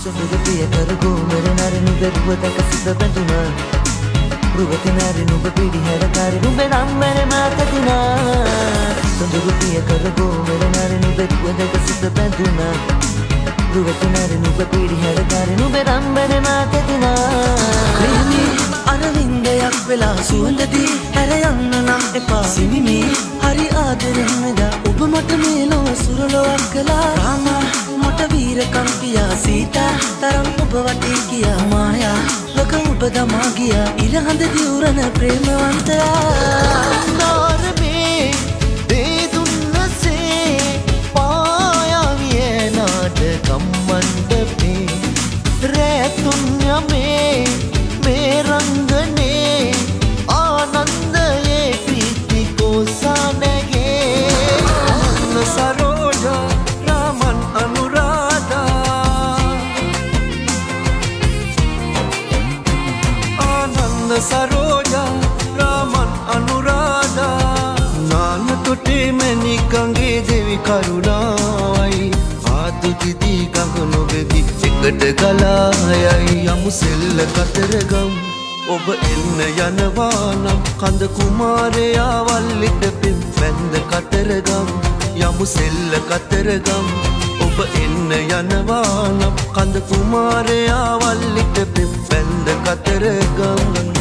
සොඳුරු පිය කරගෝ මෙර නර නුබ රුවතක සිත බැඳුනා රුවති නර නුබ පිළිහැර කර නුබ නම් මර මාතදිනා සොඳුරු පිය කරගෝ මෙර නර නුබ රුවතක සිත බැඳුනා රුවති නර නුබ පිළිහැර කර නුබ නම් මර මාතදිනා ප්‍රේමී අරවින්දයක් වෙලා සුවඳදී හැර යන්න නම් එපා සිනිමි හරි ආදරෙන් වෙදා ඔබ මට මේ ලොව සුරලොවක් කළා රාමා මට වීරකම් කියා සීතා තරම් ඔබ වටේ කියා මායා ලොක ඔබ දමා ගියා ඉරහඳ දිවුරන ප්‍රේමවන්තයා නාරමේ දේ දුන්නසේ පායාවියේ නාටකම් මණ්ඩපේ රැතුන් යමේ මේ රංගනේ ආනන්දයේ ප්‍රීති කොසනගේ සරෝජා රාමන් අනුරාධා ආනන්ද සරෝජා රාමන් අනුරාධා නාන තොටේ මැණිකංගේ දෙවි කරුණාවයි ආදු දිදී ගඟ නොබෙදි එකට ගලායයි යමු සෙල්ල කතරගම් ඔබ එන්න යනවා නම් කඳ කුමාරයා වල්ලිට පෙම් වැන්ද කතරගම් යමු සෙල්ල කතරගම් ඔබ එන්න යනවා නම් කඳ කුමාරයා වල්ලිට පෙම් වැන්ද කතරගම්